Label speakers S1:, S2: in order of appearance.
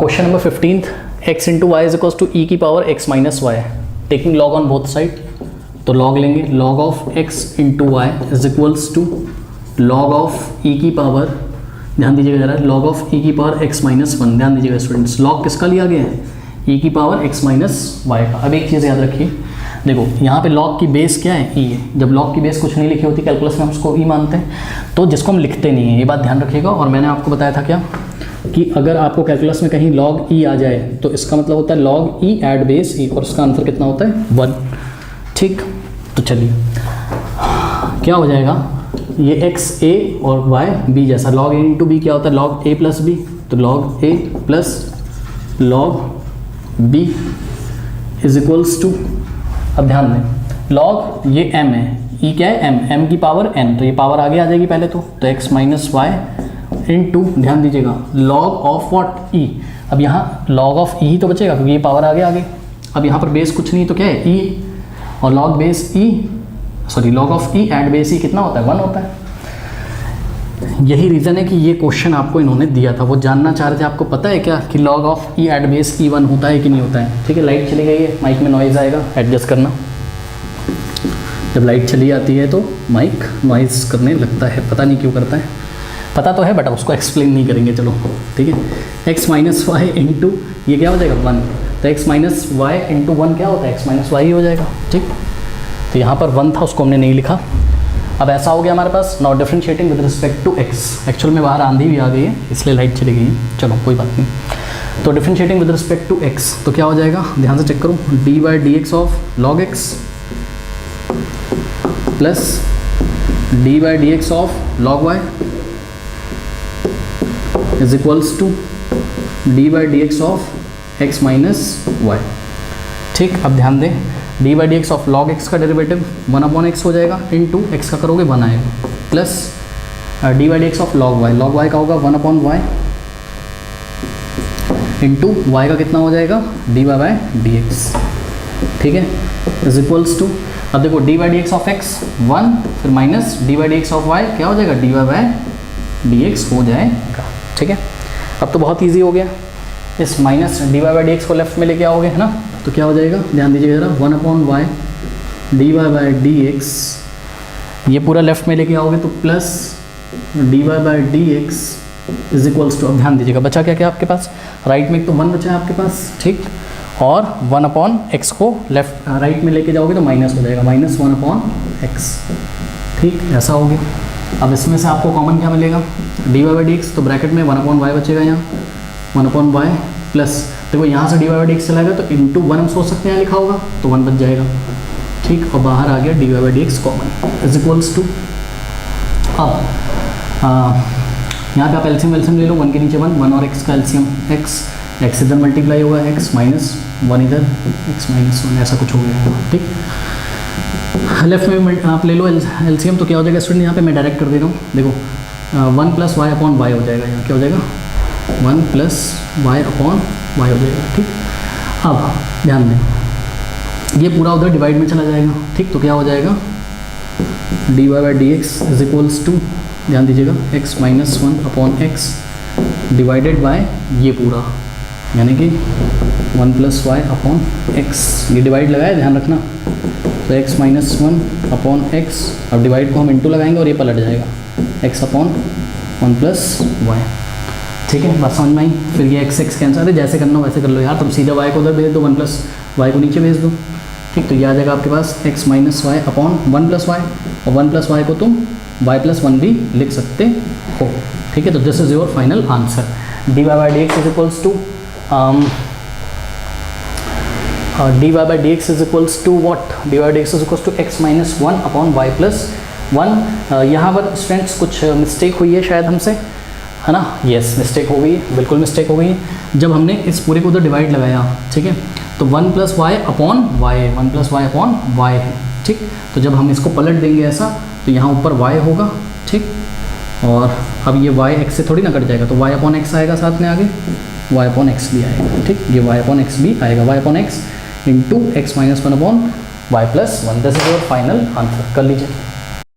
S1: Question number 15, x into y is equals to e की power x minus y, taking log on both side. तो log लेंगे, log of x into y is equals to log of e की power, ध्यान दीजिएगा जरा, log of e की power x minus one. ध्यान दीजिएगा स्टूडेंट्स, लॉग किसका लिया गया है? ई की पावर x माइनस वाई का। अब एक चीज़ याद रखिए, देखो यहाँ पे लॉग की बेस क्या है? ई है। जब लॉग की बेस कुछ नहीं लिखी होती कैलकुलस में हम उसको ई मानते हैं, तो जिसको हम लिखते नहीं है, ये बात ध्यान रखिएगा। और मैंने आपको बताया था क्या कि अगर आपको कैलकुलस में कहीं लॉग ई आ जाए तो इसका मतलब होता है लॉग ई एड बेस ई, और इसका आंसर कितना होता है? 1। ठीक, तो चलिए क्या हो जाएगा, ये एक्स ए और वाई बी जैसा, लॉग ए इंटू बी क्या होता है? Log a plus b. तो log a plus log b is equals to, अब ध्यान दें, लॉग ये m है, e क्या है? m की पावर n, तो ये पावर आगे आ जाएगी पहले तो x माइनस वाई इंटू, ध्यान दीजिएगा, लॉग ऑफ व्हाट? e। अब यहाँ लॉग ऑफ e ही तो बचेगा क्योंकि ये पावर आगे आ गई। अब यहाँ पर बेस कुछ नहीं तो क्या है? e, और log base e, sorry log of e add base e कितना होता है? 1 होता है। यही रीज़न है कि ये क्वेश्चन आपको इन्होंने दिया था, वो जानना चाह रहे थे, आपको पता है क्या कि लॉग ऑफ ई एड बेस ई 1 होता है कि नहीं होता है? ठीक है, लाइट चली गई है, माइक में नॉइज़ आएगा, एडजस्ट करना। जब लाइट चली जाती है तो माइक नॉइज़ करने लगता है, पता नहीं क्यों करता है, पता तो है बट उसको एक्सप्लेन नहीं करेंगे। चलो ठीक है, एक्स माइनस वाई इंटू ये क्या हो जाएगा? 1। तो एक्स माइनस वाई इंटू 1 क्या होता है? एक्स माइनस वाई हो जाएगा। ठीक, तो यहाँ पर 1 था, उसको हमने नहीं लिखा। अब ऐसा हो गया हमारे पास, not differentiating with respect to x. Actual में बाहर आंधी भी आ गई है इसलिए लाइट चली गई है, चलो कोई बात नहीं। तो differentiating with respect to x तो क्या हो जाएगा? ध्यान से चेक करो, d by d x of log x plus d by d x of log y is equals to d by d x of x minus y. ठीक, अब ध्यान दें, d by d x of log x का derivative 1 upon x हो जाएगा, into x का करोगे 1 आएगा, plus d by d x of log y का होगा 1 अपॉन वाई, इंटू वाई का कितना हो जाएगा? D y by d x. ठीक है, इज इक्वल्स टू, अब देखो d by d x of x 1, फिर minus d by d x of y क्या हो जाएगा? D y by d x हो जाएगा। ठीक है, अब तो बहुत ईजी हो गया, इस minus d y by d x को लेफ्ट में लेके आओगे, है ना? तो क्या हो जाएगा? ध्यान दीजिएगा जरा, 1 upon y d y by d x, ये पूरा लेफ्ट में लेके आओगे तो plus d y by d x is equals to, अब ध्यान दीजिएगा बचा क्या क्या आपके पास? राइट में एक तो 1 बचा है आपके पास, ठीक, और 1 अपॉन एक्स को लेफ्ट राइट में लेके जाओगे तो माइनस हो जाएगा, माइनस 1 अपॉन एक्स। ठीक, ऐसा हो गया। अब इसमें से आपको कॉमन क्या मिलेगा? D y by d x, तो ब्रैकेट में 1 अपॉन वाई बचेगा, यहाँ 1 अपॉन वाई प्लस, देखो यहाँ से d y by d x चला गया तो इंटू 1 हम सोच सकते हैं, यहाँ लिखा होगा तो 1 बच जाएगा। ठीक, और बाहर आ गया d y by d x common is equals to, अब यहाँ पे आप एल्सियम ले लो, 1 के नीचे 1 और एक्स का एल्सियम एक्स इधर मल्टीप्लाई होगा, एक्स माइनस 1 इधर, एक्स माइनस 1, ऐसा कुछ हो गया। ठीक, लेफ्ट में आप ले लो एल्सियम, तो क्या हो जाएगा स्टूडेंट? यहाँ पे मैं डायरेक्ट कर दे रहा हूँ, देखो 1 प्लस वाई अपॉन वाई हो जाएगा, यहाँ क्या हो जाएगा? 1 प्लस वाई अपॉन वाई हो जाएगा। ठीक, अब ध्यान दें, ये पूरा उधर डिवाइड में चला जाएगा। ठीक, तो क्या हो जाएगा? D y by d x is equals to, ध्यान दीजिएगा, x minus 1 upon x divided by ये पूरा, यानी कि 1 प्लस वाई अपॉन एक्स, ये डिवाइड लगाया, ध्यान रखना। तो एक्स माइनस 1 अपॉन एक्स, अब डिवाइड को हम इंटू लगाएंगे और ये पलट जाएगा, एक्स अपॉन 1 प्लस वाई। ठीक है, बात समझ में आई? फिर ये एक्स कैंसर है, जैसे करना हो वैसे कर लो यार, तुम सीधा वाई को उधर भेज दो, 1 प्लस वाई को नीचे भेज दो। ठीक, तो ये आ जाएगा आपके पास x minus y upon 1 plus y, और 1 प्लस वाई को तुम वाई प्लस 1 भी लिख सकते हो। ठीक है, तो this is your final answer. D y by d x is equals to d y by d x is equals to what? D y d x is equals to x minus 1 upon y plus 1। यहाँ पर students कुछ mistake हुई है शायद हमसे, है ना? Yes, mistake हो गई, बिल्कुल मिस्टेक हो गई। जब हमने इस पूरे को उधर डिवाइड लगाया, ठीक है, तो 1 plus y upon y, 1 plus y upon y है। ठीक, तो जब हम इसको पलट देंगे ऐसा, तो यहाँ ऊपर वाई होगा। ठीक, और अब ये वाई एक्स से थोड़ी ना कट जाएगा, तो वाई अपॉन एक्स आएगा साथ में, आगे वाई अपॉन एक्स भी आएगा। ठीक, ये वाई अपॉन एक्स भी आएगा, y upon x into x minus 1 upon y plus 1। This is your final answer. कर लीजिए।